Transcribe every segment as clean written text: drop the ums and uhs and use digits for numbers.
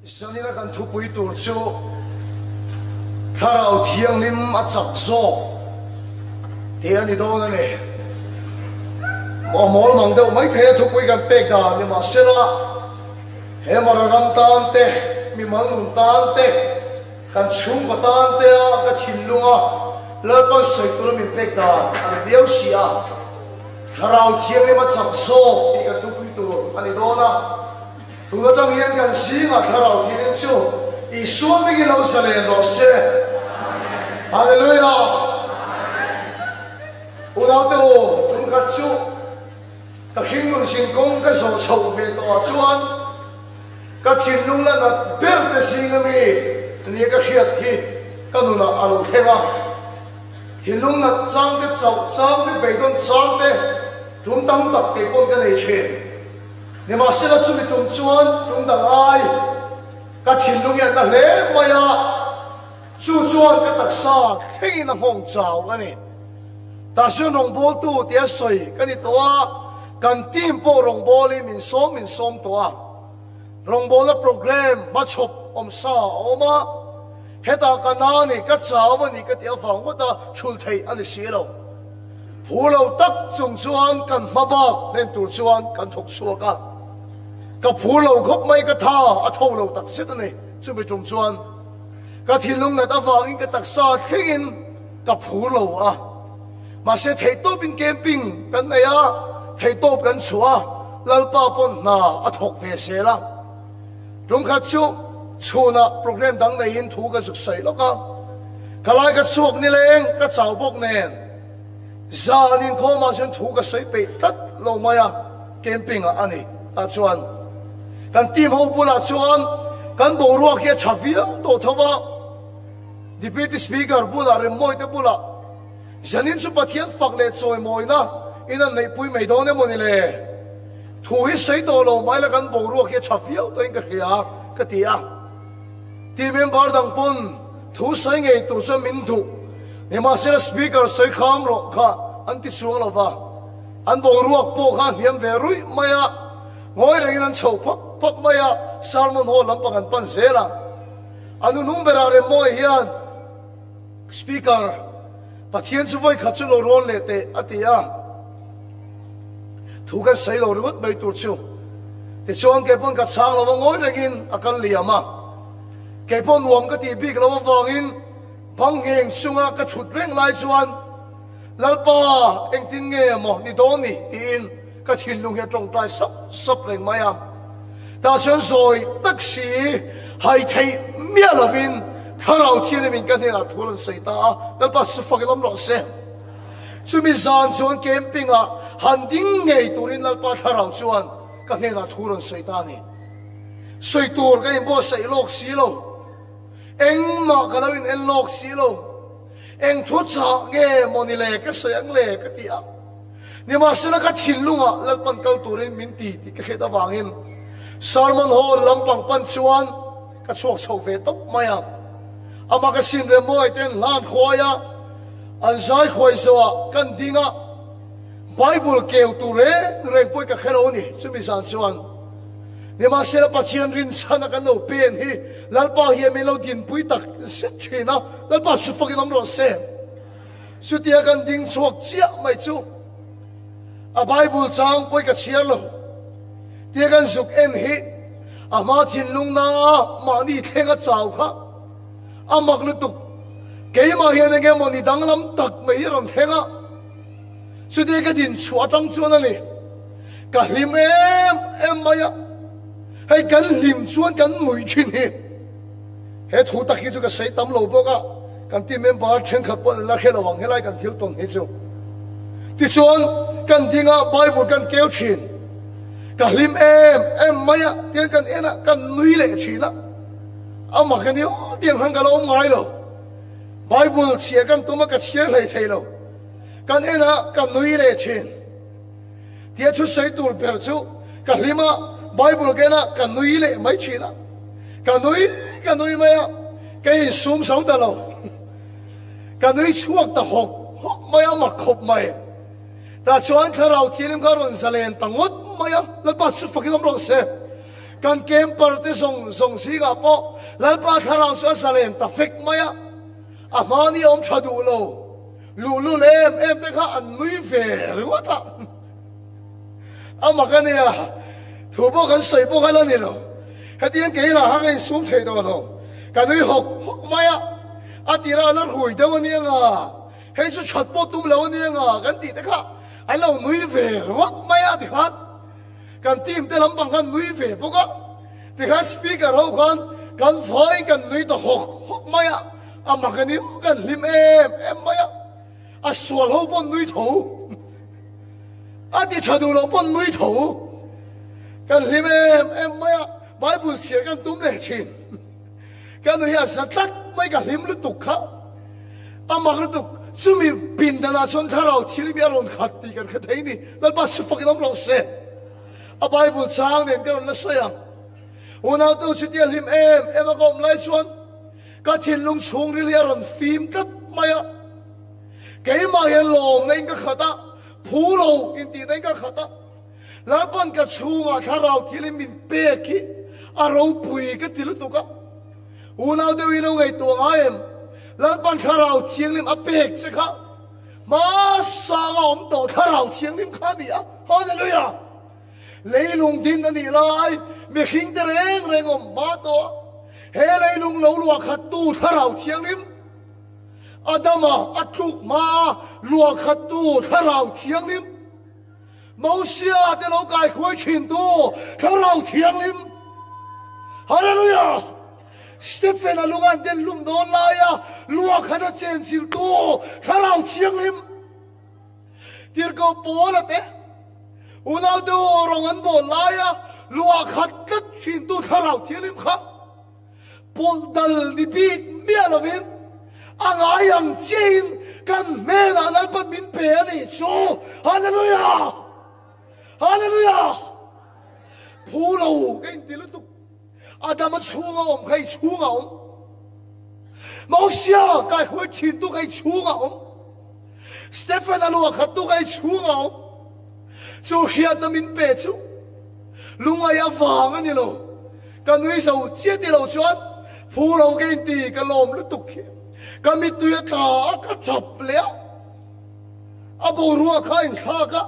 Zanina kan thu pui tur chu tharau thiang lim a chak zo te ani do na ne mo mol mang deuh mai the thu pui kan pek da ni ma sela he mar ram tan te mi mang nun tan te kan chung ba tan te a ka thin lunga lal pan soi tur mi pek da ani biau sia tharau thiang lim a chak zo ni ka thu pui tur ani do na Hứa trong hiên gần xí mà thở đầu thì đến chỗ ý xuống với cái lâu xa lên đó xe Hallelujah Ủa đâu tiêu cũng khát chú các hình luôn xin công các sổ sầu về tòa chuan các thiên lung là nát bèo để xin ngâm mi thì các hiệt thì các nụ nát alo thế mà thiên lung nát trang cái chậu trang cái bể con trang cái chúng tăng tập cái con cái này chuyện nhưng mà sẽ là chúng mình trồng chuan chúng ta ai các thiên lung hiện tại lẽ mà ya chu chuan các đặc sa khi nó phong trào cái này ta xuyên rong bố tu tia soi cái này toa cần tim po rong bố li mình xóm toa rong bố là program bắt chụp sa mà hết ta cái nào này cái cháu mà này cái tia phòng của ta chul thầy anh xí đâu phù lâu tắc chung chuan cần mà bạc nên tu chuan cần thuộc xua cả cái phù lâu khóc mấy cái tha à thâu lâu tắc xít này chúng mình chung chuan cái thiên lung này ta vang cái đặc sa khi cái phù lâu à mà sẽ thấy tốt bên camping cái này à thấy tốt cái chùa lal pa pon na à thuộc về xe la chúng khát chú chùa na program đăng này in thu cái sực sấy lo cái lại cái chuộc này lên cái chảo bốc này gia đình khó mà xin thu cái sấy bị tất lâu mai à camping à anh à chuan kan team ho bula chuan kan bo ruak kia thavia to thawa deputy speaker bula remoi te bula janin su pathian fak le choi moi na ina nei pui mei do ne moni le thu hi sei to lo mai la kan bo ruak kia thavia to in ka ria ka tia ti member dang pon thu sai ngei tu so min thu ne ma se speaker sai kham ro kha an ti suang lo wa an bo ruak po kha hiam ve rui maya ngoi reng nan chho phak maya salmon ho lampang an pan zela anu nung berare moi hian speaker pathian chu voi kha chu lo ron le te atia thu ka sei lo rut bai tur chu te chuan ke pon ka chang lo ngoi rengin akal liama ke pon nuam ka ti big lo wangin bang heng sunga ka thut reng lai chuan lalpa eng tin nge mo ni do ni tin ka thin lung he trong tai sắp reng mayam ta chuan rồi taxi hai thei mia lovin tharau thiên mình cái này là thu lần xây ta lalpa su phak lam lo se chu mi zan chuan camping à han ding ngei turin lalpa tharau chuan cái này là thu lần xây ta ni soi tur cái bo sei lok si lo eng ma ka lo in en lok si lo eng thu cha nge moni le ka soi ang le ka ti a ni ma se la ka thin lunga lalpan kal turin min ti ka kheta wangin salmon ho lampang pan chuan ka chuak chho ve top maya ama ka sin re moi ten lan khoya an zai khoi so kan dinga bible keu tu re reng poi ka khelo ni chumi san chuan ni ma se la pathian rin chana kan lo pen hi lalpa hi me lo din pui tak set thina lalpa su fak lam ro se su tia kan ding chuak chia mai chu a bible chang poi ka chiar lo tia kan suk en hi ama thin lung na ma ni thenga chaw kha amak lu tuk ke ma hian nge mo ni danglam tak mai ram thenga su tia ka din chua tang chuan ani ka hlim em maya hay kan lim chuan kan mui thin hi he thu tak hi chu ka sei tam lo boka kan ti member then khat pon la khela wang helai kan thil ton hi chu ti chuan kan dinga bible kan keu thin ka hlim em maya tian kan ena kan nui le thina ama kan yo tiang hang ka lo ngai lo bible chia kan tuma ka chia lai thei lo kan ena kan nui le thin tia thu sei tur per chu ka hlima bible ke na kan nui le mai thina kan nui maya cái sum sống ta lo kan nui chuak ta hok maya ma khop mai ta chuan tharau thilim ka ron zalen tangot maya lalpa su fakilam ro se kan camper te song si ga po lalpa tharang so salen ta fek maya amani om thadu lo lulu lem em te kha an nui ve ruata amakania thubo kan sei bo kan ni lo hetian ke la hang sum thei do lo kan nui hok maya atira la hui do ni nga hei su chat po tum lo ni nga kan ti te kha ai lo nui ve ruat maya ti kha kan tim te lam bang kan nui ve bo ka ti kha speaker ho kan voi kan nui to hok maya amakani kan lim em maya aswal ho bon nui tho ati chadu lo bon nui tho kan lim em maya bible chia kan tum le chin kan nui ya satat mai kan lim lu tuk kha amak lu tuk chumi pin da na chon tharau thili mi aron khat ti kan khathei ni lal ba su fakin lo se a bible chang nen kan la sayang una tu chitia lim em agom lai chuan ka thin lung chung ri aron phim kat maya cái mà hiện lồng nên cái khata phù lầu in ti nên cái khata lá ban cái chung à thà rau thì lên mình bê ki à rau bùi cái ti lúc đó u nào đều yêu ngày tuổi em lá ban thà rau thiêng lên à bê chứ khá mà sao ông tổ thà rau thiêng lên khá đi à hallelujah lấy lùng tin anh đi lại mình khinh tới reng ông má to hệ lấy lùng lâu lúa khát tu thà rau thiêng lên Adama atuk ma lua khatu tharau thiang lim Moses te lo kai khoi chin tu tharau thiang lim hallelujah Stephen alungan den lum don la ya lua khata chen sil tu tharau thiang lim tir ko pola te unau do rongan bo la ya lua khat kat chin tu tharau thiang lim kha pol dal ni bi mialovin ang ayang chin kan mena lalpan min peli so hallelujah hallelujah pulo kain tilutuk adama chunga om kai chunga om Moses kai hoi chin tu kai chunga om Stephen alu khatu kai chunga om so hiat min pe chu lunga ya wang ani lo kanui so che ti lo chuan pulo kain ti ka lom lutuk kami tuya ta ka chap le abo ruwa khain kha ka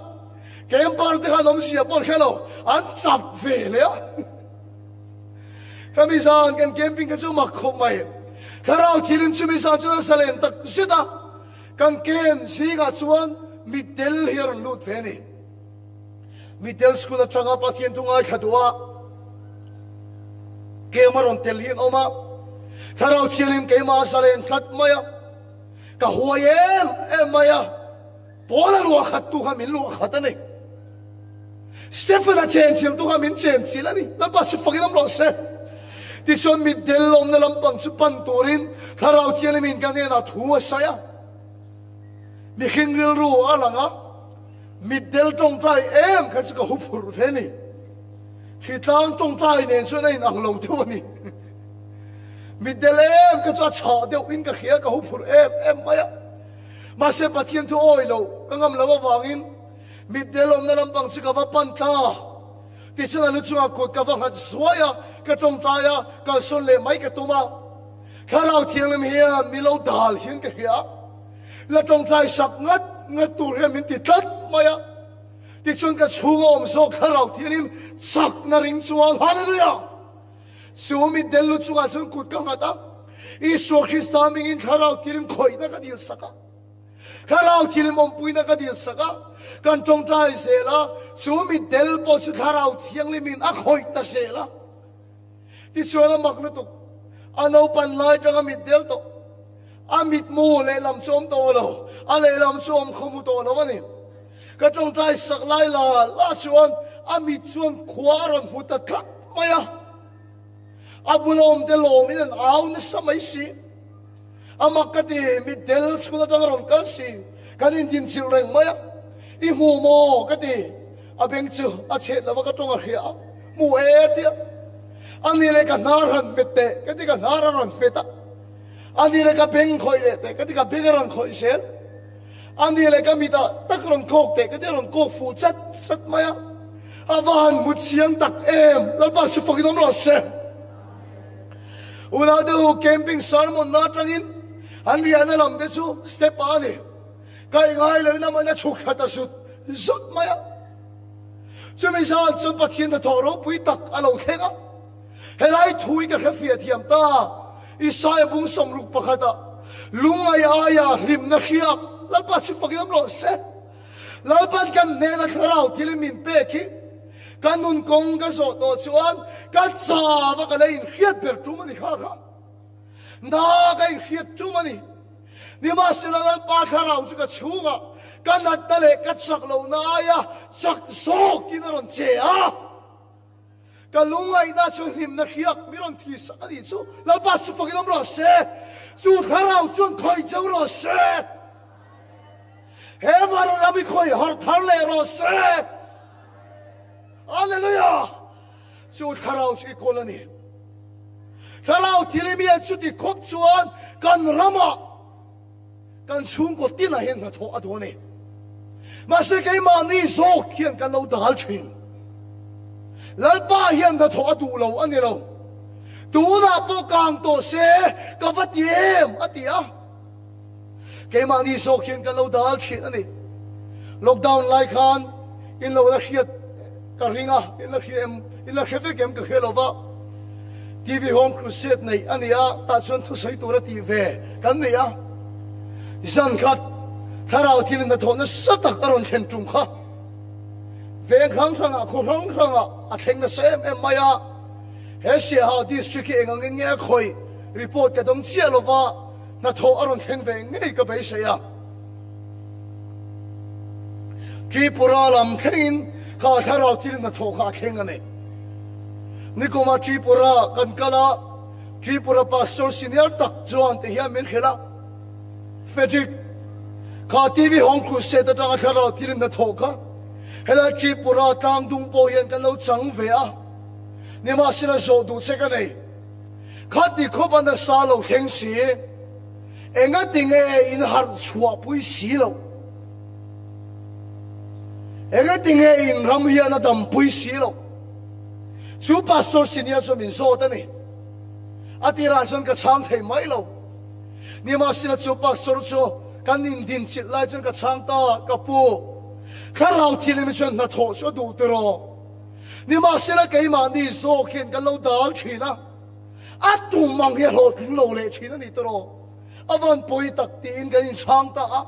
kem par te khanom sia por khelo an chap ve le kami san kan camping ka chu ma khom mai kharau thilim chu mi san chu salen tak sita kan ken si ga chuan mi tel hier lut ve ni mi tel school atanga pathian tunga khadua kemaron tel hi oma Tharau thilim ke ma salen khat maya ka huayem maya pola lu khat tu khamin lu khat ani Stephen a chen chim tu khamin chen chilani la ba chu fakinam lo se ti chon mi del lom na lampang chu pan turin tharau thilim in kan na thu saya mi khingril ru alanga mi del tong trai em kha chu ka hupur pheni hitang tong trai nen chu nei ang lo tu ni mi delem ka cha cha deu in ka khia ka hu phur em maya ma se pathian thu oi lo ka ngam lo wangin mi delom na lampang chi ka va pan tha ti chana lu chunga ko ka va hat swaya ka tong ta ya ka son le mai ka tuma kharau thianglem hia mi lo dal hin ka hia la tong tai sak ngat tur he min ti tat maya ti chun ka chunga om so kharau thianim sak na ring chuang hallelujah Sumi delu chuga chung kut ka ngata Isu Krista mingin tharau tilim khoi na ka dil saka tharau tilim ompui na ka dil saka kan tong trai se la sumi del po chu tharau thiang limin a khoi ta se la ti chuala makna tu ano pan lai tanga mit del to amit mu le lam chom to lo a le lam chom khomu to lo wani ka tong trai sak lai la chuan amit chuan khwaron huta thak maya abulom de lom in an aw na samay si amakati mi del skula tangaron kan si kanin din silreng maya i mu mo kati abeng chu a che lawa ka tonga hia mu etia ani le ka naran bette kati ka naran feta ani le ka beng khoi le te kati ka bengaran khoi sel ani le ka mita takron kok te kati ron kok fu chat sat maya avan mut siang tak em lalpa su fakinom lo se una do camping sermon na trangin an riana lam de chu step ani kai ngai le na mana chuk khata su zut maya chumi sa chum pathian da thoro pui tak alo khenga helai thui ka khafia thiam ta isai bung somruk pakhata lungai aya him na khiak lalpa su fakinom lo se lalpan kan ne na kharau thilimin pe ki kanun kong ka so to chuan ka cha ba ka lein khiat ber tu mani kha kha na ka in khiat tu mani ni ma silal pa kharau chu ka chunga ka nat ta le ka chak lo na ya chak so kinaron che a ka lungai da chu him na khiak miron thi sa ka ni chu lalpa su fakinom lo se chu kharau chun khoi chau lo se he mar rabi khoi har thar le ro se Hallelujah! Chu tharau si kolani. Tharau thilimia chu ti khop chuan kan rama kan chung ko tina hen na tho adone. Ma se kai ma ni so khian kan lo dal thin. Lalpa hian na tho adu lo ani lo. Tu na po kang to se ka vatiem atia. Kai ma ni so khian kan lo dal thin ani. Lockdown lai khan in lo la khiat karinga ila khefe kem ka khelova TV home crusade nei ania ta chon thu sai tura ti ve kan nei a zan khat tharau thil na thona satak aron khen tum kha ve khang khang a khong khang a theng na sem em maya hesia ha district ki engang nge khoi report ka dom chialova na tho aron theng ve ngei ka be se ya Tripura lam thengin ka tharau thil na tho kha thengane nikoma Tripura kankala Tripura pastor senior tak chuan te hian men khela Frederick ka TV home crusade ta tharau thil na tho kha hela Tripura tang dung po hian kan lo chang ve a nima sila zo du chekane khati khoban da sa lo theng si enga tinge in har chua pui si lo ega tinge in ram hian na dam pui si lo chu pastor senior so min so ta ni atira son ka chang thei mai lo ni ma sina chu pastor chu kan in din chit lai chon ka chang ta ka pu kharau thil mi chon na tho so du te ro ni ma sina kai ma ni so khen kan lo dal thina atu mang he ho thing lo le thina ni to ro avan poi tak tin kan in chang ta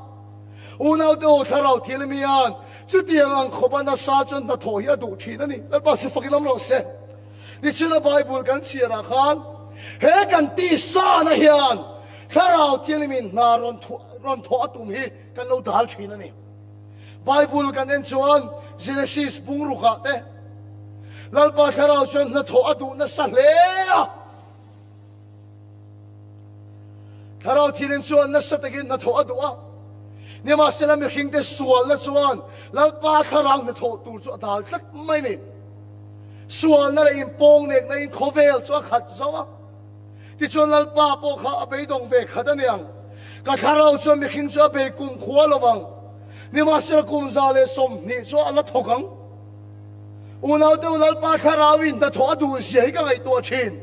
unau do tharau thil mi an chu tiang khobana sa chon na tho ya du thina ni la ba se fakilam lo se ni chila bible kan sira khan he kan ti sa na hian tharau thil mi na ron tho atum hi kan lo dal thina ni bible kan en chuan Genesis bung ru kha te lalpa tharau chon na tho adu na sa le tharau thil chuan na sa takin na tho adu a ni ma sela mi khing te sual na chuan lalpa kharang na tho tur chu dal tlat mai ni sual na in pong nek na in khovel chu khat zawa ti chuan lalpa po kha abei dong ve khada niang ka kharau chu mi khing chu be kum khwalawang ni ma sela kum za le som ni chu ala thokang unau de lalpa kharawin da tho du siai ka ngai to thin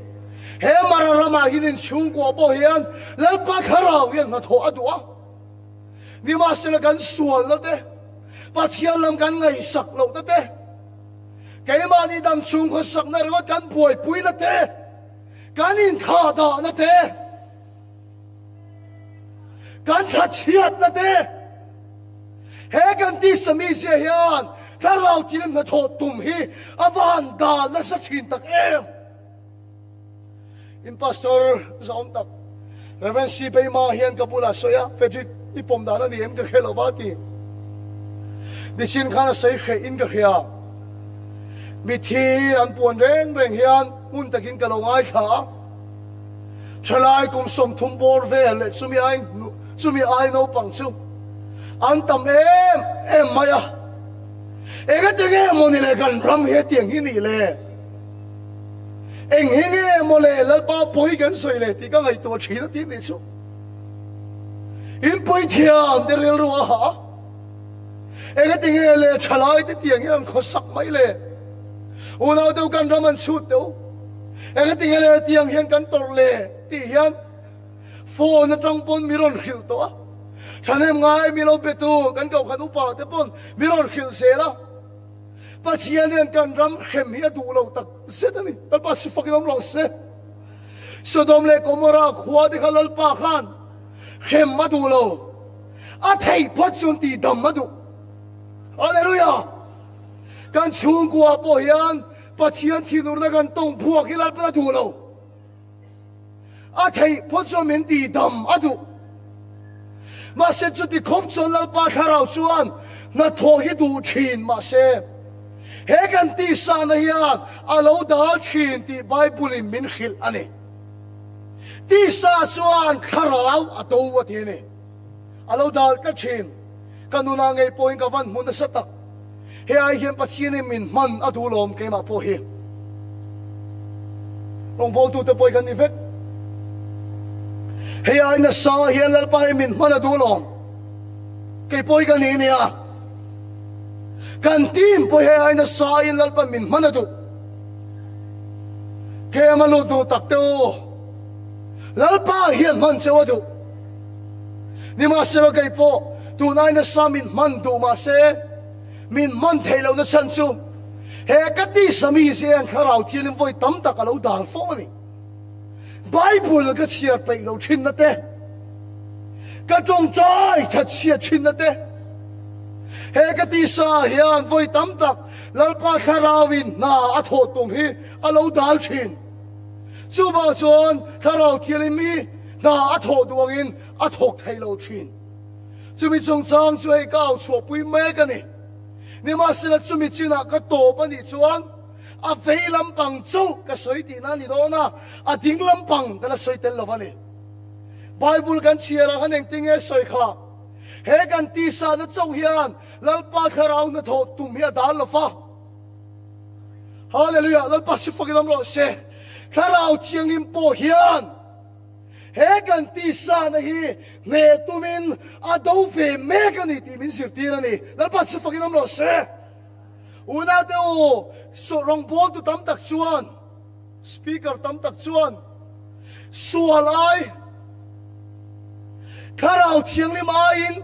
he mararama hinin chung ko bo hian lalpa kharawin na tho adu a ni ma sila kan sual na te pathian lam kan ngai sak lo na te kay ma ni dam chung ko sak na ro kan pui pui na te kan in tha da na te kan tha chiat na te he kan ti sami se hian tharau tin na tho tum hi avan da na sa thin tak em in pastor zaum tak reverend si pe ma hian kapula soya Frederick ipom da na ni em ka khelo ba ti di chin khana sai khe in ka khia mi thi an puan reng reng hian mun takin ka lo ngai tha chalai kum som thum bor ve le chumi ai no pang chu an tam em maya ega te ge mo ni le kan ram he tiang hi ni le eng hi ge mo le lalpa poi kan soi le ti ka ngai to chi na ti ni chu in poi thiam de rel ro ha ega te ge le chalai te tiang hian kho sak mai le unau teu kan raman shoot teu ega tingale tiang hian kan torle ti hian phone atang pon miron khil to thanem ngai milo betu kan kau khan upa te pon miron khil sela pathian hian kan ram khem hi du lo tak setani tal pa si fakinom lo se Sodom le Gomorrah khua di khalal pa khan khem madu lo a thei phot chun ti dam madu hallelujah kan chung kwa po hian pathian thinur na kan tong phuak hilal pa du lo a thei phot chun min ti dam adu ma se chu ti khop chon lal pa kharau chuan na tho hi du thin ma se he kan ti sa na hian alo dal thin ti bible in min khil ani ti sa chuan kharau ato wa thi ni alo dal ka thin kanuna ngai point ka van mun sa tak he ai hian pathian min man adu lom ke ma po hi rong bo tu te poi kan ni vet he ai na sa hian lal pa min man adu lom ke poi kan ni ni a kan tim po he ai na sa in lal pa min man adu ke ma lu tu tak te o lal pa hian man che wa du ni ma se lo ke po tu nai na sa min man du ma se min man thei lo na san chu he ka ti sami se an kharau thian in voi tam tak alo dal fo ni bible ka chiar pe lo thin na te ka tong chai tha chia thin na te he ka ti sa hian voi tam tak lal pa kharawin na a tho tum hi alo dal thin chu wa chon kharau thian mi na a tho duangin a thok thei lo thin chu mi chong chang chu hei kau chho pui me ka ni ni ma sila chu mi china ka to pa ni chuan a vei lampang chu ka soi ti na ni do na a ding lampang ta la soi tel lo va ni bible kan chiara han eng ting e soi kha he kan ti sa na chau hian lal pa kharau na tho tum hi dal lo fa hallelujah lal pa si fakilam lo se kharau thiang im po hian he kan ti sa na hi ne tumin a do ve me kan ni ti min sir ti na ni lal pa si fakilam lo se una de o so rong bol tu tam tak chuan speaker tam tak chuan sual ai kharau thiang lim a in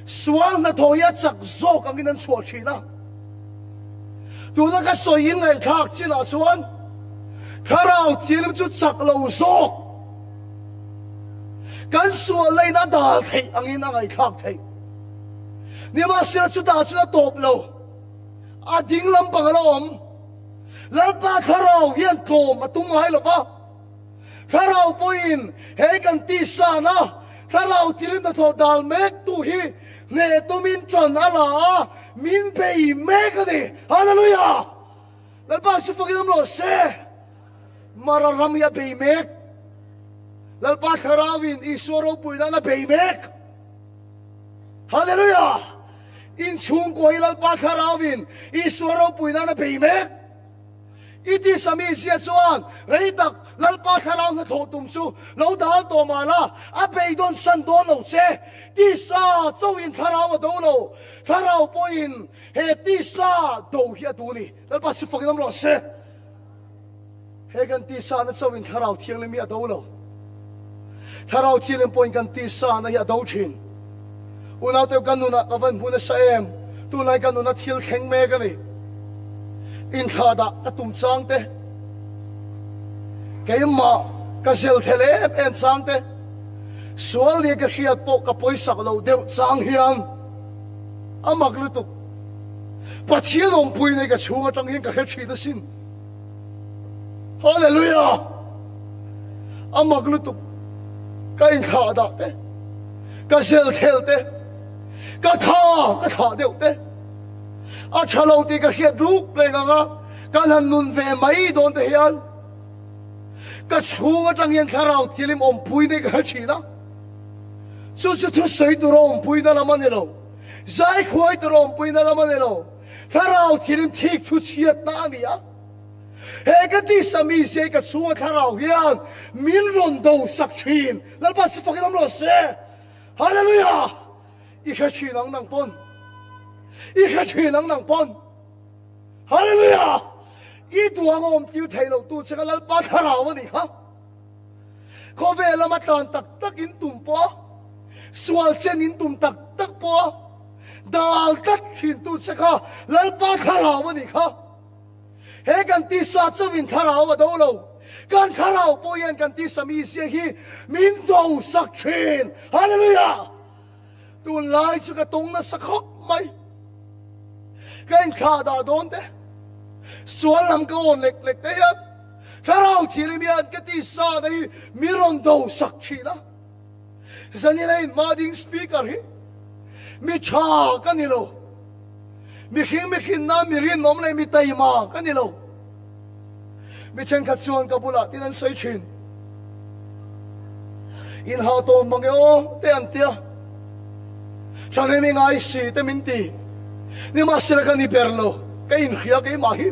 sual na thoya chak zo kang in an chho thina tu na ka so in ngai khak china chuan kharau thiang lim chu chak lo zok kan sual lai na dal thei angin angai khak thei ni ma sia chu da chu top lo a ding lampang lo om lal pa kharau hian ko ma tung hai lo fa kharau poin he kan ti sa na kharau tilim na tho dal mek tu hi ne tumin chon ala min bei mek ni hallelujah lal pa su fakam lo se mararam ya bei mek lal pa kharawin isoro puina na bei mek hallelujah in chung ko ilal pa kharawin isoro puina na bei mek iti sami sia chuan reitak lalpa kharau na thotum chu lo dal to mala a peidon san don lo che ti sa chowin kharau do lo kharau poin he ti sa do hia tu ni lalpa chu fakinam lo se he kan ti sa na chowin kharau thiang le mi a do lo kharau thiang poin kan ti sa na hia do thin una te kanuna ka van huna sa em tu nai kanuna thil kheng me ka ni in khada ka tum chang te ke ma ka sel thele em chang te sual ni ka khiat po ka poisak lo de chang hian amak lu tu pathian om pui nei ka chunga tang hin ka khe thi na sin hallelujah amak lu tu ka in khada te ka sel thel te ka tha deu te a chalo ti ka hiat ruk le nga ka lan nun ve mai don te hian ka chunga tang hian kharau thilim om pui nei ka thina chu thu sei tu rom pui na la man lo zai khoi tu rom pui na la man lo kharau thilim thik thu chiat na ni a he ka ti sami se ka chunga kharau hian min ron do sak thin lal pa su fakilam lo se hallelujah i kha chi nang pon i kha chi nang pon hallelujah i duang om tiu thei lo tu chaka lal pa tharau ani kha ko ve lama tan tak tak in tum po sual chen in tum tak tak po dal kat hin tu chaka lal pa tharau ani kha he kan ti sa chawin tharau wa do lo kan tharau po yan kan ti sami se hi min do sak thin hallelujah tu lai chu ka tong na sakhok mai kan kha da don te sual lam ka on lek lek te ya tharau thili mi an ka ti sa dai mi ron do sak thina zani lai ma ding speaker hi mi cha ka ni lo mi khin na mi rin nom le mi tai ma ka ni lo mi chen khat chuan ka bula tin an sei thin in ha to mang yo te an tia chane mi ngai si te min ti ni ma sira ka ni perlo ka in khia ka ma hi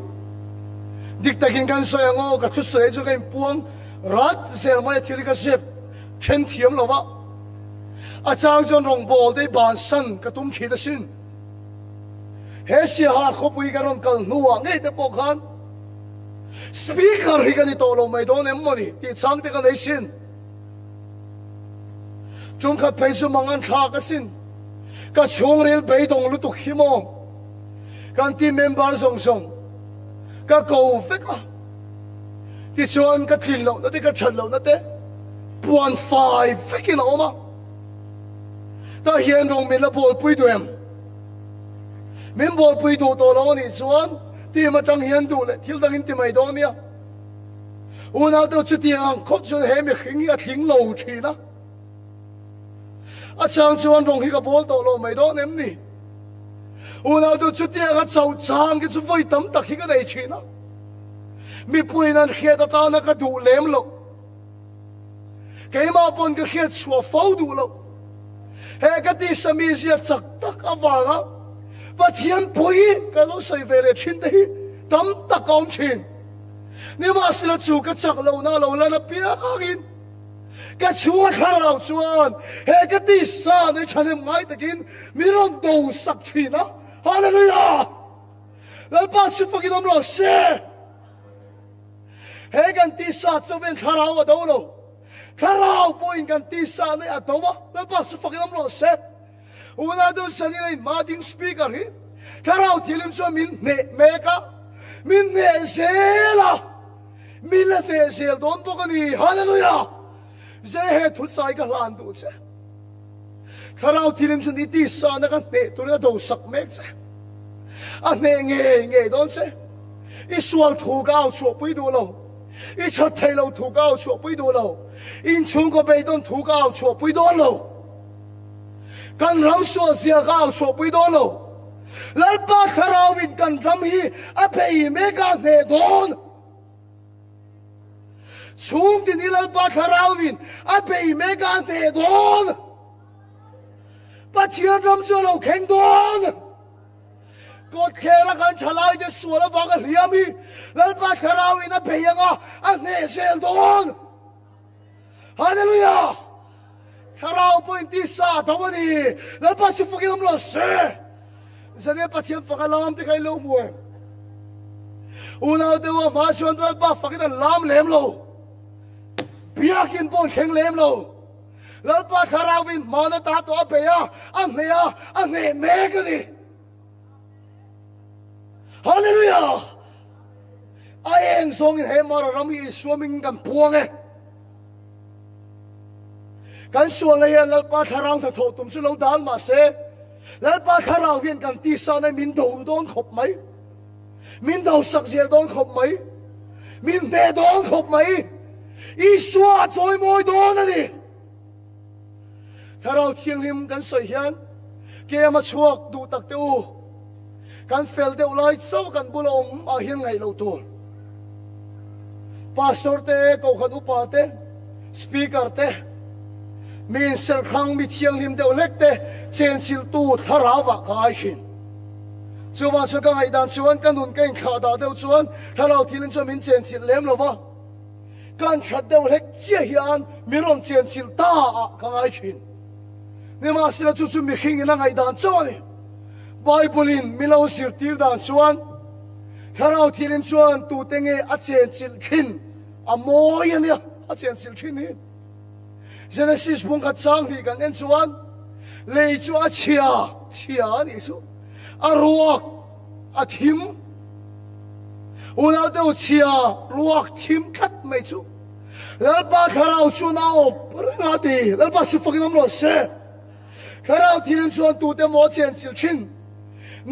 dik takin kan so yango ka thu se chu ka puang rat zel mai thil ka sep chen thiam lo wa a chang jon rong bol dei ban san ka tum thi da sin he si ha khopui ka ron kal nuwa ngai te po khan speaker hi ka ni to lo mai don em moni ti chang te ka nei sin chung khat phei su mangan tha ka sin ka chung rel bei dong lu tu khi mo kan ti member song song ka cầu phết à thì chuan ka thin lo na te ka chan lo na te 0.5 phết ki lo ma ta hian rong min la bol pui duem min bol pui du to lo ni chuan ti ma tang hian du le thil dang in ti mai do nia una to chu ti ang khop chu he mi khing ya thing lo thi na a chang chuan rong hi ka bol to lo mai do nem ni una to chu ti ga chau chang ki chu voi tam tak hi ka nei thi na mi pui nan khia ta na ka du lem lo ke ma pon ka khia chua fau du lo he ka ti sami sia chak tak awanga pathian pui ka lo sai ve le thin te hi tam tak kaum thin ni ma sila chu ka chak lo na lo la na pia in ka chua tharau chuan he ka ti sa ne chane mai takin mi ron do sak thi na hallelujah lal pa su fakin om lo se he kan ti sa choben tharau wa do lo tharau point kan ti sa ne a do wa lal pa su fakin om lo se una do sani nei ma ding speaker hi tharau thilim chu min ne meka min ne zela min la ne zel don bokani hallelujah ze he thu sai ka lan du che tharau thilim chu ni ti sa na ka ne tu na do sak mek che a ne nge don che i sual thu gao chu pui du lo i chat thei lo thu gao chu pui du lo in chung ko bei don thu gao chu pui do lo kan ram so zia gao chu pui do lo lal pa tharau win kan ram hi a pei me ka ne don chung din ilal pa tharau win a pei me ka ne don pathian ram so lo kheng don ko khela kan chalai de suala wa ga liami lal pa tharau win a pei nga a ne sel don hallelujah tharau point ti sa thawani lal pa su fukin om lo se zane pathian fakalam te kai lo mu una de wa ma shon lal pa fakin lam lem lo biakin bon kheng lem lo lal pa tharau win mana ta to pe ya a ne me ka ni hallelujah ai eng song he mara ram hi swimming kan puang e kan suang le lal pa tharau tha tho tum chu lo dal ma se lal pa tharau hian kan ti sa na min do don khop mai min do sak zel don khop mai min te don khop mai i swa choi moi don ani tharau thiang him kan soi hian ke ma chuak du tak te u kan fel de ulai so kan bulom a hian ngai lo tur pastor te ko khan upa te speaker te min ser khang mi thiang him de ulek te chen sil tu tharau wa kai hin chuwa chu ka ngai dan chuan kan nun ken kha da deu chuan tharau thilin chu min chen sil lem lo wa kan that deu lek che hian mi ron chen sil ta a ka ngai hin ni ma sila chu chu mi khing ina ngai dan chuan bible in milo sir tir dan chuan tharau thilim chuan tu tenge a chen chil thin a moi ania a chen chil thin hi Genesis bung khat chang hi kan en chuan lei chu a chia ni chu a ruak a thim unau teu chia ruak thim khat mai chu lalpa tharau chu na op renga ti lalpa su fakin am lo se tharau thilim chuan tu te mo chen chil thin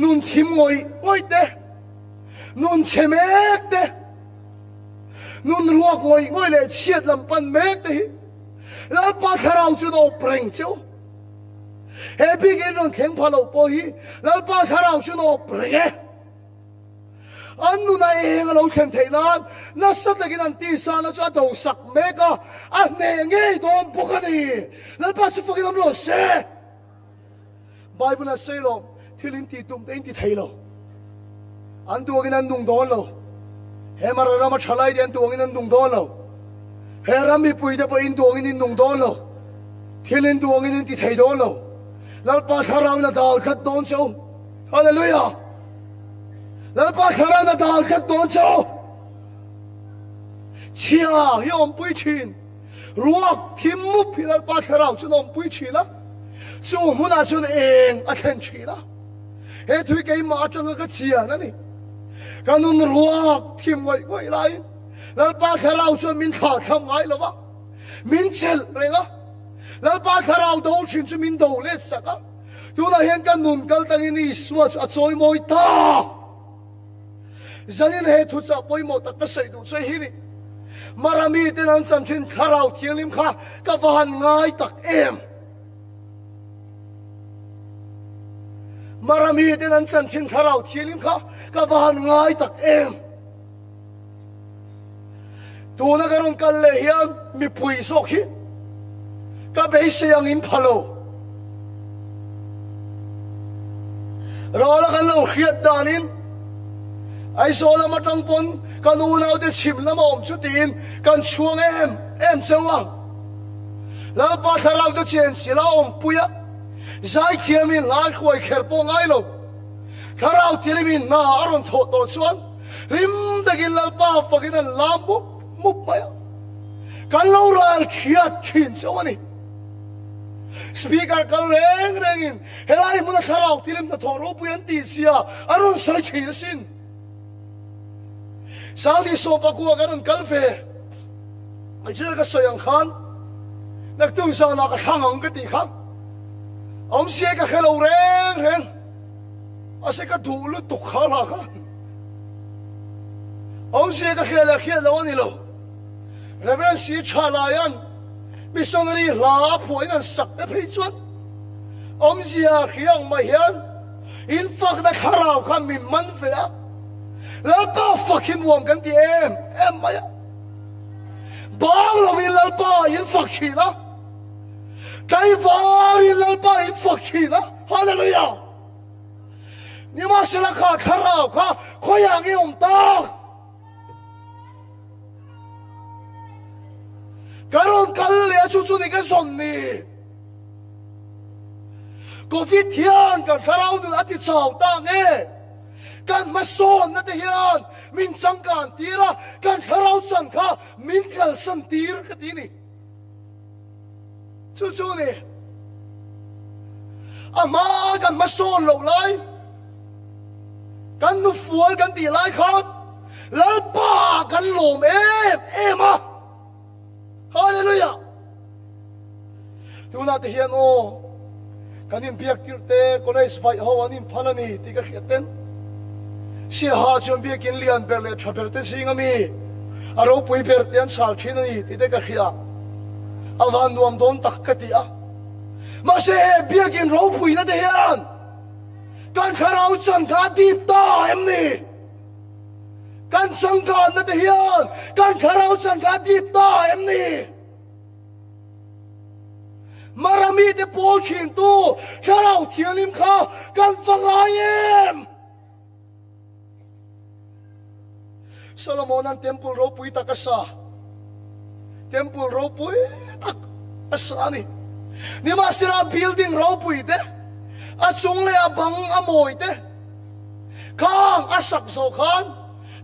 nun thim ngoi te nun chemek te nun ruak ngoi le chiat lam pan mek te lalpa tharau chu no preng chu he big in non theng phalo po hi lalpa tharau chu no preng e annu na eng lo them theinan na sat lagin an ti sa na chu do sak meka a ne nge don pokani lalpa chu fakin am lo se bible na say lo thilin ti tum te ti thailo an duagin an dung don lo he marama thalai den duagin an dung don lo he rami pui de po in duagin in dung don lo thilin duagin ti thai don lo lalpa tharau na dal khat don chu hallelujah lalpa tharau na dal khat don chu chia yom pui chin ruak thim mu phi lalpa tharau chu nom pui china chu muna chun eng a khen china he thui ke ma tang ka chia na ni kanun ruak thim ngoi lai lalpa tharau chu min kha tham ngai lo wa min chel renga lalpa tharau do thin chu min do le saka tu la hen kan nun kal tang ni swat a choi moi ta zanin he thu cha poi mo ta ka sai du chai hi ni marami ten an chan thin tharau thialim kha ka van ngai tak em marami ten an chan thin tharau thialim kha ka van ngai tak em tu na karon kal le hian mi pui sok hi ka be siang in phalo rola kan lo khiat danin ai sola matang pon kan unau te chim lama om chutin kan chuang em chewa la pa tharau te chen sila om puya zai khiamin lai khoi kher po ngai lo tharau tirimin na aron tho to chuan rim dagin la pa fakin lam mup maya kan lo ral khiat thin chawani speaker kal rengin helai mun tharau tirim na thoro puyan ti sia aron sai thil sin Saudi so pa kuwa karon kalfe ay siya ka soyang khan nagtung sa na kathangang kati ka om siya ka khelaw reng ase ka dulo tukhala ka om siya ka khelaw nilo Reverend si chalayan missionary la po inan sakta peichuan om siya khiyang mahiyan in fact na kharaw ka min manfea lalpa fucking wong kan ti em maya bang lo in lalpa in fucking kai var in lalpa in fucking hallelujah ni ma sila ka kharao ka khoyang i ta karon kal le chu ni ka son ni covid hian kan kharao du ati chau ta nge kan mason na te hian min changkan tira kan kharau chan kha min khal san tir ka ti ni chu ni ama kan mason lo lai kan nu fual kan ti lai kha lalpa kan lom em hallelujah tu na te hian o kanin biak tirte college vai ho anin phalani ti ka khiaten si ha chon bi kin lian berle thaper te singami aro pui ber tian sal thinani ti te ka khia awan nuam don tak ka ti a ma se bi kin ro pui na te hian kan kharau chan ka dip ta em ni kan sang ka na te hian kan kharau chan ka dip ta em ni marami te pol chin tu kharau thialim kha kan vangai em Solomon ang temple ro pui takasa. Temple ro pui tak asani. Ni ma sila building ro pui de. At sung le abang amoy de. Kang asak so kan.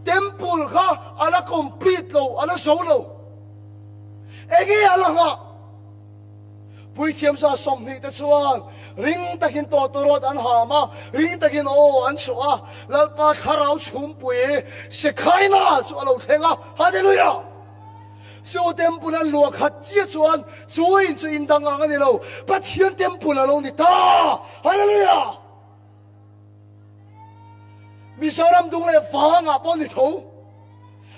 temple kha ala complete lo ala solo ege ala nga pui thiam sa som ni te chuan ring takin to torot an hama ring takin o an chua lalpa tharau chhum pui se khaina chu alo thenga hallelujah so temple an luak khat chi chuan chuin chu in dang ang ani lo pathian temple alo ni ta hallelujah mi saram dung le fanga pon ni tho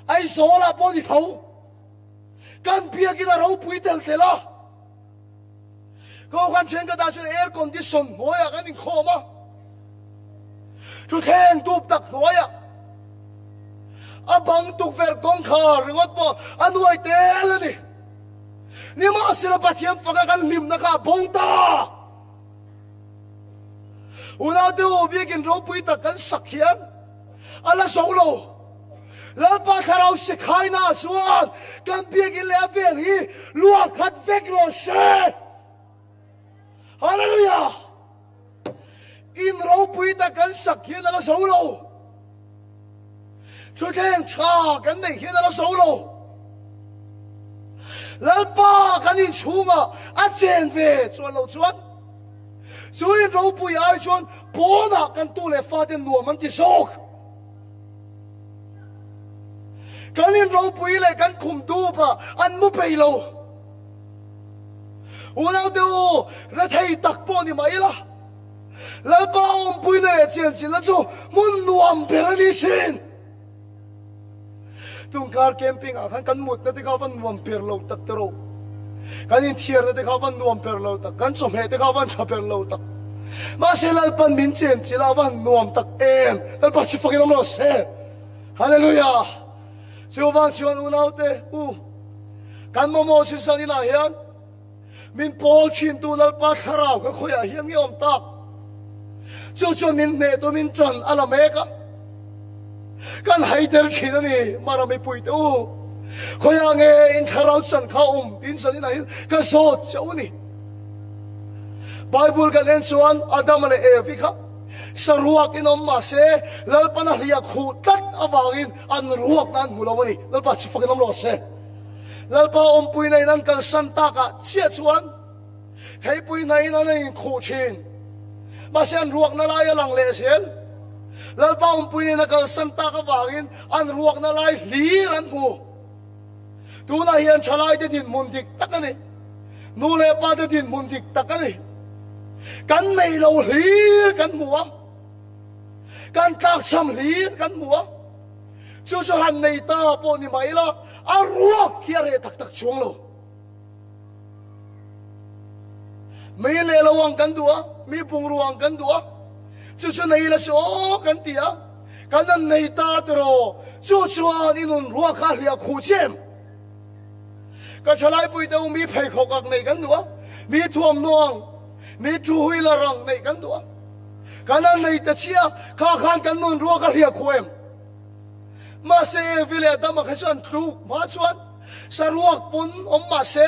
ai so la pon ni tho kan pia ki da ro pui tel tela ko kan chen ka da chu air condition hoya kan in khoma chu theng tup tak hoya abang tuk ver kong khar ngot po anuai tel ni ni ma sila pathiam faga kan lim na ka bong ta una de obi kin ro pui ta kan sakhian ala solo lalpa tharau sikhai na chuan kan biak in level hi lua khat vek lo she hallelujah in ro pui ta kan sakhian ala solo chu theng cha kan nei hian ala solo lalpa kan in chunga a chen ve chuan lo chuan chuin ro pui ai chuan bona kan tu le fa den nuam an ti sok kan in ro pui le kan khum tu pa an mu pei lo ulang de o ra thei tak po ni mai la lalpa om pui le chen chin la chu mun nuam per ani sin tung car camping a kan mut na te ka van nuam per lo tak tero kan in thier na te ka van nuam per lo tak kan chom he te ka van tha per lo tak ma se lalpan min chen chila van nuam tak em lalpa chi fakin om lo se hallelujah siêu vang siêu u nau te u kan mo si sani na hian min pol chin tu lalpa tharau ka khoya hiang yom tak chu min ne to min tran ala meka kan haider thina ni mara me pui te u khoya nge in tharau chan kha tin sani na hian ka so chau ni bible kan en chuan adam le evi kha saruak in ma se lalpa na ria khu tat awangin an ruak nan hulawani lalpa chi fakin om lo se lalpa pui nei nan kan santa ka chia chuan thei pui nei nan in khu chin ma se an ruak na lai lang le sel lalpa pui nei na kan santa ka wangin an ruak na lai hlir an hu tu na hian thalai te din mun dik takani nu le pa te din mun dik takani kan nei lo hlir kan muwa kan tak sam hlir kan muwa chu han nei ta po ni mai la a ruak kia re tak tak chuang lo mi le lawang kan dua mi pung ruang kan dua chu nei la cho kan tia kan an nei ta tro chu an inun ruak kha hlia khu chem ka chalai pui te mi phei khok ak nei kan dua mi thuam nuang mi thu hui la rang nei kan dua kan an nei ta chia kha khan kan nun ruak kha hlia khuem ma se vile dama khasan tu ma chuan saruak pun ma se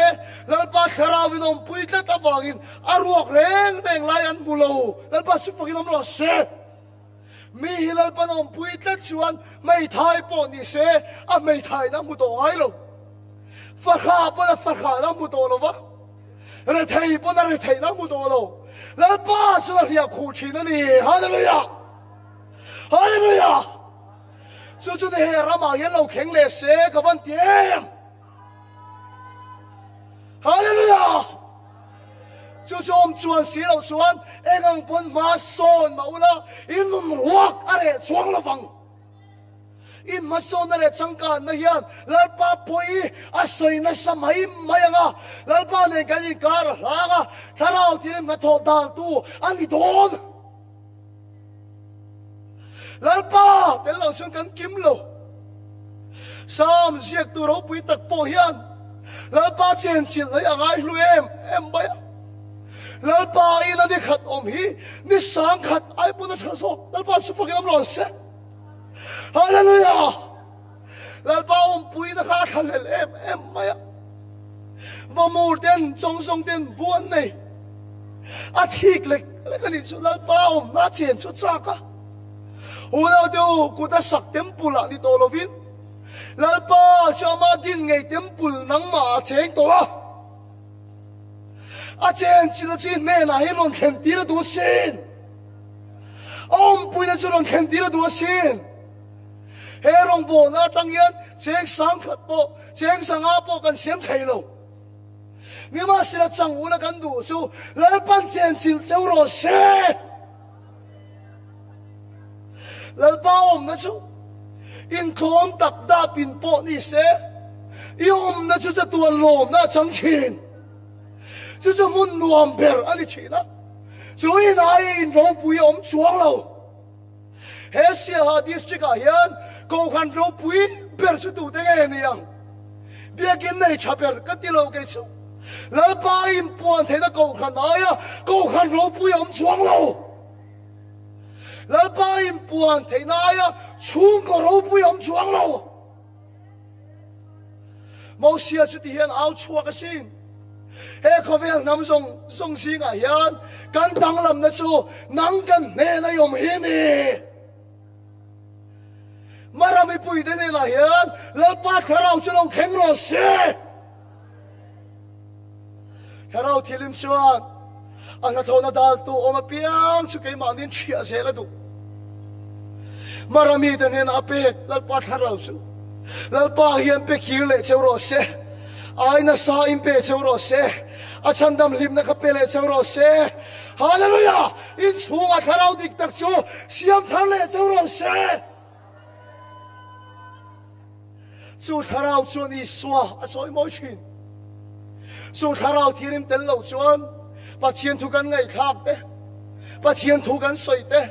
lalpa tharawin pui tla ta wangin aruak reng lai an bulo lalpa su fakin om lo se mi lalpa pui tla chuan mai thai po ni se a mai thai na mu to ai lo farha pa na mu to lo wa re thai po na re thai na mu to lo lalpa su la hia khu chin ani hallelujah hallelujah chu de he rama yan lo kheng le se ka van tiam hallelujah chu chuan si lo chuan engang pon ma son ma ula in ruak are chuang lo wang in ma son are changka na hian lalpa poi a soi na samai mayanga lalpa ne kali kar laga tharau tirim na tho dal tu ani don lalpa tel lo chung kan kim lo sam ziek tu ro pui tak po hian lalpa chen chil lai angai hlu em baya lalpa ina ni khat hi ni sang khat ai puna thaso lalpa su fakam lo se hallelujah lalpa pui na kha khalel em baya va mur den chong song den buan nei a thik le kan ni chu lalpa na chen chu cha ka ula do ku ta sak temple ni to lovin lalpa chama din ngei temple nang ma cheng to a chen chila chi ne na hi ron khen tira du sin om puina chu ron khen tira du sin he rong bo na tang yan cheng sang khat po cheng sang a po kan sem thei lo ni ma sila chang una kan du chu lalpan chen chil chau ro se lalpa om na chu in khom tak da pin po ni se i om na chu cha tuan lom na chang chin chu chu mun nuam ber ani china chu i nai in ro pui om chuang lo he sia ha district a hian ko khan ro pui ber chu tu te nge ni yang bia kin nei cha ber ka ti lo ke chu lalpa in puan the na ko khan aya ko khan ro pui om chuang lo lalpa in puan the na aya chung ko ro pui om chuang lo mo sia chu ti hian au chua ka sin he khovel nam song si nga hian kan dang lam na chu nang kan ne na yom hi ni marami pui de ne la hian lalpa kharau chu long kheng ro se kharau thilim chuan anga thona dal tu oma piang chu ke ma nin thia se la du marami de ne na pe lalpa kharau chu lalpa hian pe kir le cheu ro se ai na sa im pe cheu ro se a chandam lim na ka pe le cheu ro se hallelujah in chunga kharau dik tak chu siam thar le cheu ro se chu kharau chu ni swa a choi mo chin chu kharau thirim tel lo chuan pathian thu kan ngai khak te pathian thu kan soi te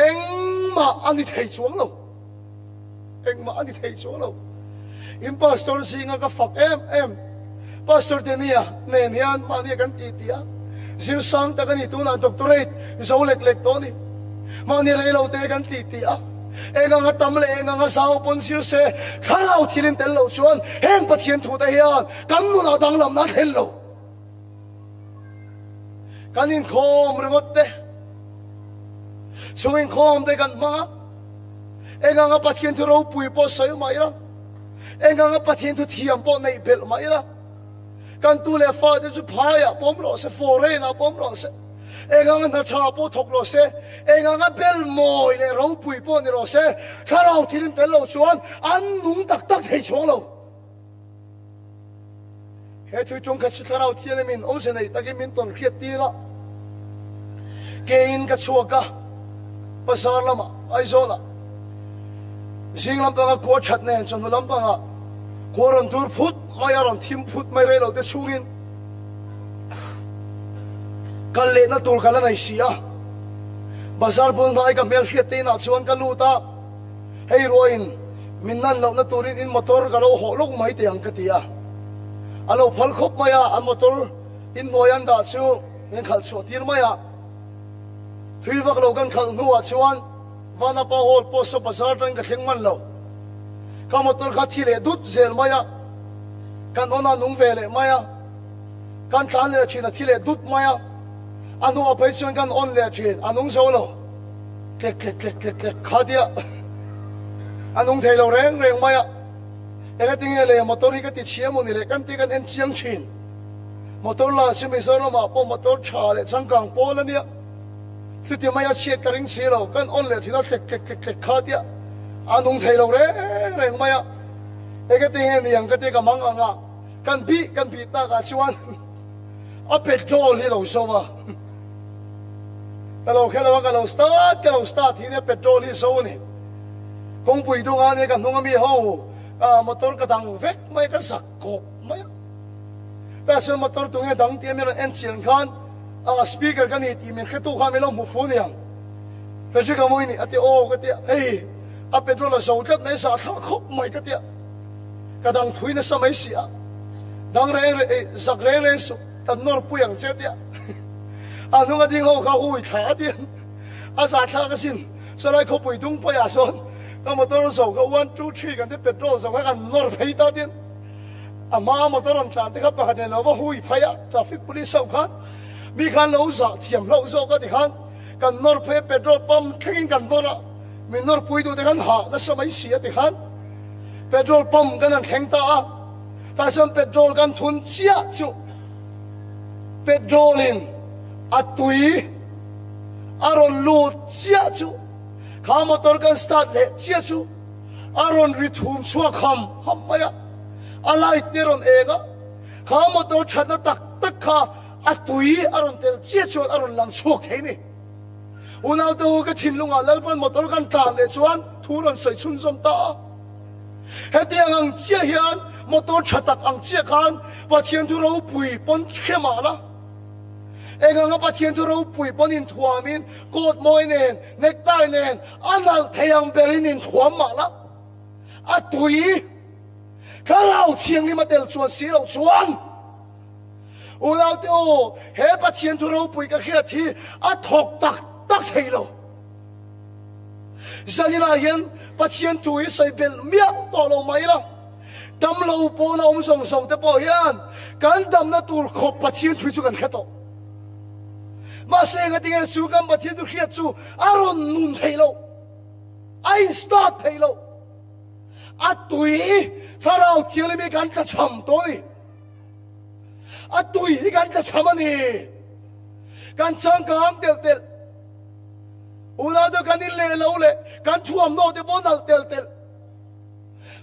engma ani thei chuang lo engma ani thei chuang lo in pastor singa ka fak em pastor denia ne nian mani kan ti tia zil sang ta kan itu na doctorate zo lek lek to ni mani re lo te kan ti tia enga nga tam le enga nga sao pon sil se kharau thilin tel lo chuan heng pathian thu ta hian kan nu na dang lam na thel lo kan in khom rengot te chuin khom te kan ma enga nga pathian thu ro pui po sai mai ra enga nga pathian thu thiam po nei bel mai ra kan tu le fa de chu phaya pom ro se fore na pom ro se enga nga tha po thok lo se enga nga bel moi le ro pui po ni ro se kharau thilin tel lo chuan an nung tak tak thei chong lo he thu chung kha chu kharau thian min om se nei takin min ton khiat ti la ke in ka chuaka pasar lama ai zola jing lam pa ko chat ne chon lam pa ko ron tur phut mai ron thim phut mai re lo te chungin kan le na tur kala nai sia bazar bul nai ka mel khiat te na chuan ka luta hei roin min nan lo na turin in motor ka lo ho lok mai te ang ka tia alo phal khop maya an motor in noyan da chu nen khal chu tir maya thui vak lo kan khal nuwa chuan vana pa hol po so bazar tang ka theng man lo ka motor kha thile dut zel maya kan ona nung vele maya kan tlan le china thile dut maya anu operation kan on le chin anung so lo klek klek klek klek klek khadia anung thailo reng reng maya ega ting le motor hi ka ti chiam ni le kan ti kan en chiang chin motor la simi so lo ma po motor cha le changkang po la nia ti maya chiat ka ring chi lo kan on le thina klek klek klek klek khadia anung thailo reng maya ega ting ni yang ka ti ka mang anga kan bi ta ka chuan a petrol hi lo so wa kalau start hi ne petrol hi so ni kong pui du nga ne kan nunga mi ho motor ka dang vek mai ka sak kop mai ta se motor tu nge dang ti mi ran engine khan speaker kan ni ti mi khe tu kha mi lo mu fu ni yang fe ji ka moi ni ati o ka ti hey a petrol la so tat nei sa tha khop mai ka ti ka dang thui na sa mai sia dang re zak re so tan nor pu yang che ti anu nga ding ho kha hui tha ti a sa tha ka sin so lai ko pui tung pa ya son ka motor so ka 1 2 3 kan te petrol so ka kan nor phei ta tin a ma motor an tlan te kha pa ka den lo ba hui phaya traffic police so khan mi khan lo za thiam lo so ka ti khan kan nor phei petrol pump thing kan nor minor pui tu te kan ha na samai sia te khan petrol pump kan an theng ta ta sam petrol kan thun chia chu petrolin atui aron lut chia chu kha motor kan start le chia chu aron rithum chua kham hammaya alai teron ega kha motor thana tak tak kha atui aron tel chia chu aron lang chuak theini unau to ka thinlunga lalpan motor kan tlan le chuan thuron soi chun som ta hetiang ang chia hian motor thatak ang chia khan pathian thu ro pui pon khema la engang pathian thu ro pui pon in thuamin kot moi nen nektai nen anal theyang berin in thuam ma la atui karau thiang ni matel chuan si lo chuan unau te o he pathian thu ro pui ka khia thi a thok tak tak thei lo zanina hian pathian tui sai bel mia to lo mai la dam lo po na song song te po hian kan dam na tur khop pathian thui chu kan khato ma se nga tinga su kan pathian tu khia chu aron nun thei lo ai start thei lo atui tharau thiali mi kan ta cham to ni atui hi kan ta cham ani kan chang kang tel tel una do kan le lo le kan thuam no de bonal tel tel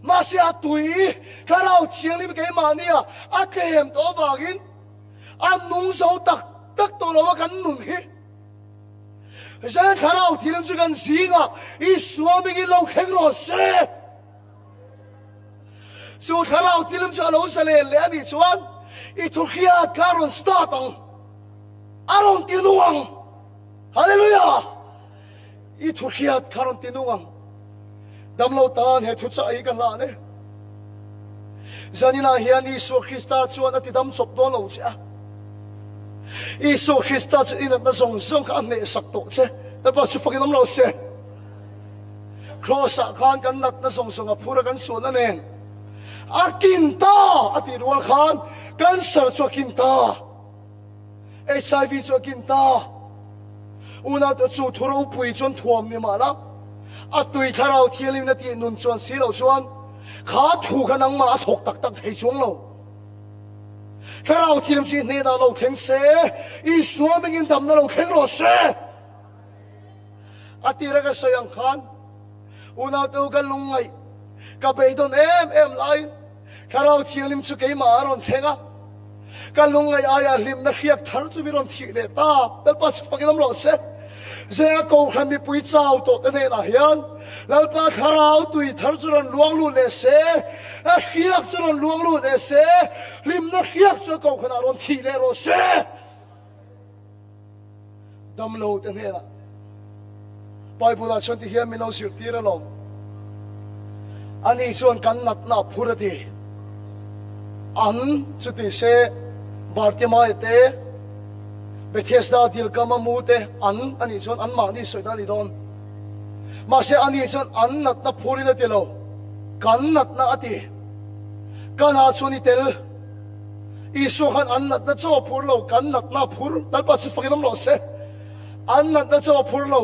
ma se atui karau thiang ni ke mania a kem to wagin an nung so tak tak to lo kan nun hi sa karau thiang chu kan singa I swami gi lo kheng ro se so karau thiang chu lo sa le ani chuan I Turkia karon start ang aron tinuang hallelujah I Turkia karon tinuang damlo tan he thucha ai kan la ne zanina hian Isu Krista chuan ati dam chop don lo cha Isu Krista chu in na song song ka ne sak to che ta pa su fakin am lo se cross khan kan nat na song song a phura kan su na nen akinta ati rual khan cancer chu akinta HIV chu akinta una to chu thuro pui chon thuam ni mala atui tharau thialim na ti nun chon si lo chuan kha thu kanang ma thok tak tak thei chuang lo tharau thialim chi ne da lo kheng se I swaming in dam na lo kheng ro se atira ka sayang khan una to ka lungai ka beidon em lai tharau thialim chu ke ma ron thenga ka lungai aya lim na khiak thar chu bi ron thi le ta tal pa chu pakinam lo se zea ko khan mi pui chau to te ne la hian lal pa tharau tui thar chu ron luang lu le se a khiak chu ron luang lu le se lim na khiak chu ko khan ron thi le ro se dam lo te ne la Bible chon ti hian mi no sir ti ra lo ani chuan kan nat na phura ti an chu ti se Bartimai te Bethesda dil kama mu te an ani chon an ma ni soida ni don ma se ani chon an nat na phuri na telo kan nat na ati kan ha choni tel Isu khan an nat na cho phur lo kan nat na phur dal pa su fakinam lo se an nat na cho phur lo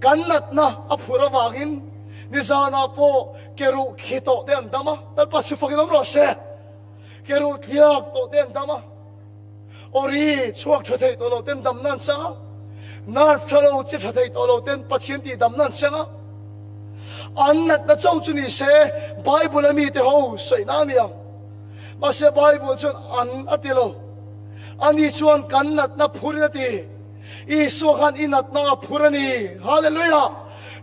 kan nat na a phura wangin ni zana po keru khito de an dama dal pa su fakinam lo se keru thiak to de an dama ori chuak thei to lo ten dam nan cha nar phalo che thei to lo ten pathian ti dam nan cha an nat na chau chu ni se Bible mi te ho sei na niam ma se Bible chon an atilo ani chuan kan nat na phuri ti Isu khan inat na phurani hallelujah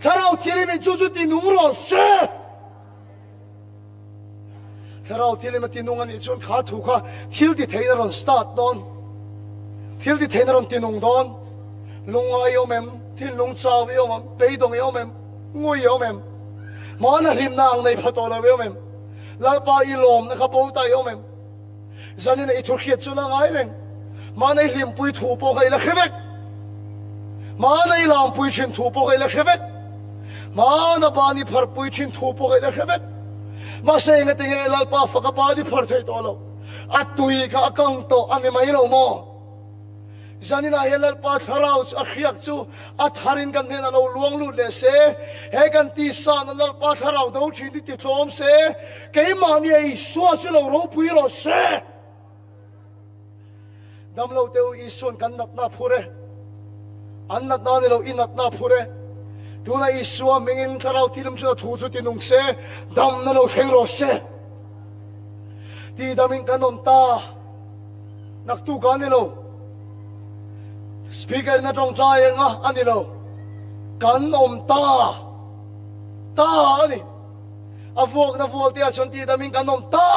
tharau thilimi chu chu ti nungro se tharau thilimi ti nungani chon kha thu kha thil ti theina ron start don thil ti theina ron ti nung don lunga yo mem thil lung chaw yo mem peidong yo mem ngui yo mem mana him nang nei phatol yo mem lalpa ilom na kha po ta yo mem zanina I Turkia chu la ngai reng mana him pui thu po kai la khevek mana ilam pui chin thu po kai la khevek mana bani phar pui chin thu po kai la khevek ma se nga tinge lalpa fa ka pa di phar thei to lo atui ka akang to ani mai lo mo zanina helal pa tharau a khiak chu a tharin kan hena lo luang lu le se he kan ti san lal pa tharau do thin ti tlom se ke ma ni ai so se lo ro pui lo se dam lo teu I son kan nat na phure an nat na ni lo inat na phure tu na I so mengin tharau tilum chu thu chu ti nung se dam na lo kheng ro se ti damin kanon ta nak tu kan ni lo speaker na trong trai nga ani lo kan ta ani avok na vol ti ason ti damin kan ta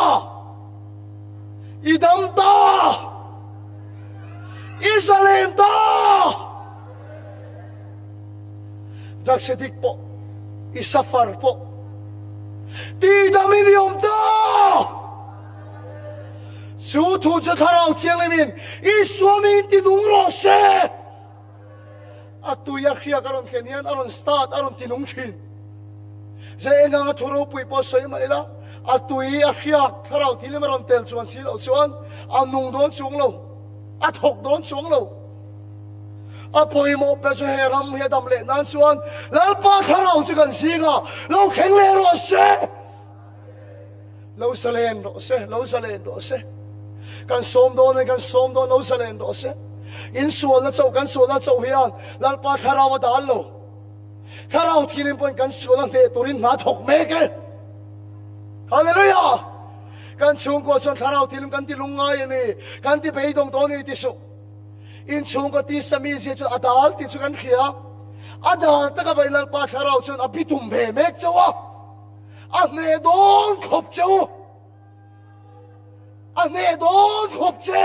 idam ta Israel ta daksedik po isafar po ti damin ta Su thu cho tharau thiang lemin I suamin ti nung ro se atuya khia karon khenian aron start aron ti nung thin ze enga thoro pui po soi mai la atui a khia tharau ti lem ron tel chuan sil chuan anung don chung lo a thok don chung lo a poi mo pe so he ram he dam le nan chuan lal pa tharau chu kan singa lo kheng le ro se lo salen ro se kan som don lo salen do se in sual na chau kan sual na chau hian lal pa tharau dal lo tharau thirin pon kan sual te turin na thok me ke hallelujah kan chung ko chon tharau thirin kan ti lungai ni kan ti beidong to ni ti su in chung ko ti sami se chu adal ti chu kan khia adal ta ka bailal pa tharau chon abitum be mek chawa a ne don khop chau a ne don khop che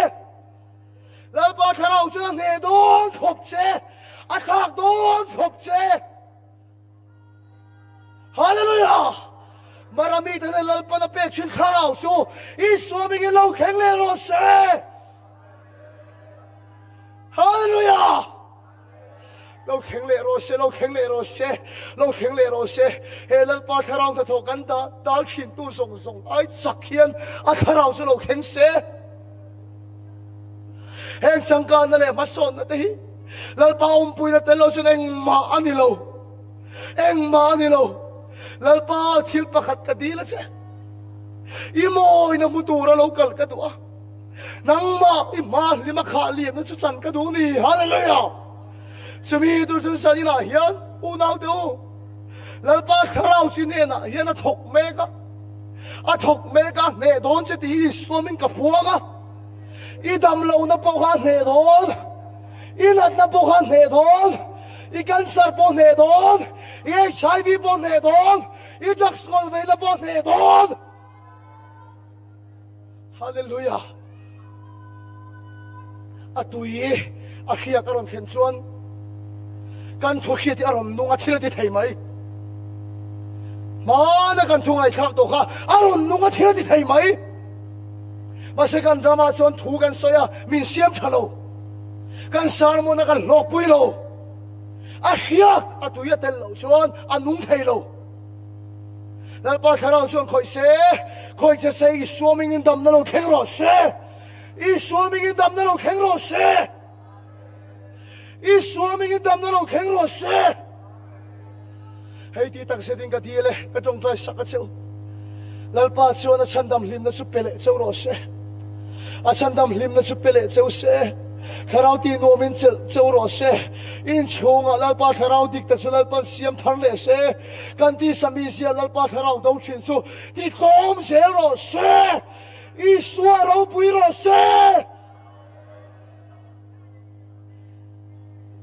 lal pa tharau chu ne don khop che a khak don khop che hallelujah marami thane lal pa na pek chin tharau chu I swami ge lo kheng le ro se hallelujah lo kheng le ro se he lal pa tharau ta tho kan da dal thin tu song ai chak hian a tharau chu lo kheng se heng changka na le mason na te hi lal pa pui na te lo chun eng ma ani lo lal pa thil pakhat ka di la che I mo ina mutura lo kal ka du nang ma I ma lima kha liam na chu chan ka du ni hallelujah chumi tu chu sa ina hian u nau te u lal pa tharau chi ne na hian a thok me ka ne don che ti swimming ka puwa ka I dam lo na po kha ne don I nat na po kha ne don I cancer po ne don I HIV po ne don I drugs ko na po ne don hallelujah atui a khia karon khen chuan kan thu khia ti aron nunga thil ti thei mai mana kan thungai thak to kha aron nunga thil ti thei mai mase kan drama chon thu kan soya min siam thalo kan sarmo na kan lokpui lo a khiak atuya tel lo chuan anung thei lo lal pa tharau chuan khoi che se I swimming in dam na lo kheng ro se I swimming in dam na lo kheng ro se I swimming in dam na lo kheng ro se hei ti tak se ding ka ti le ka tong trai sak a cheu lal pa chuan a chandam hlim na chu pele cheu ro se a chandam hlim na chu pele cheu se tharau ti no min cheu ro se in chunga lal pa tharau dik ta chu lal pa siam thar le se kan ti sami sia lal pa tharau do thin chu ti tom se ro se I suwa ro pui ro se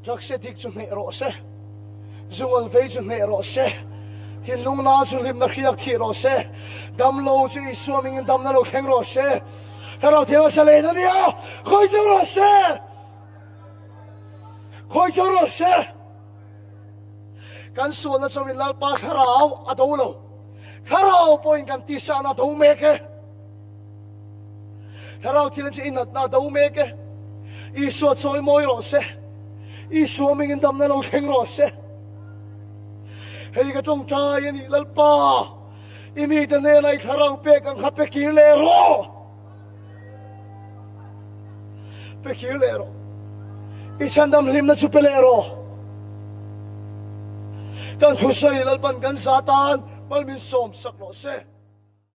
rakse dik chu ne ro se zungol ve chu ne ro se tin lung na chu lim na khiak thi ro se dam lo chu I swimming in dam na lo kheng ro se tharau thela sa le na dia khoi chu ro se kan sual na chawin lal pa tharau a do lo tharau point kan ti sa na do me ke tharau thilen chi inat na do me ke I so choi moi ro se I swimming in dam na lo kheng ro se hei ka tong trai ni lal pa I mi ta ne lai tharau pe kan kha pe ki le ro Ichandam lim na chupelero kan thusai lalpan kan satan malmin som saklo se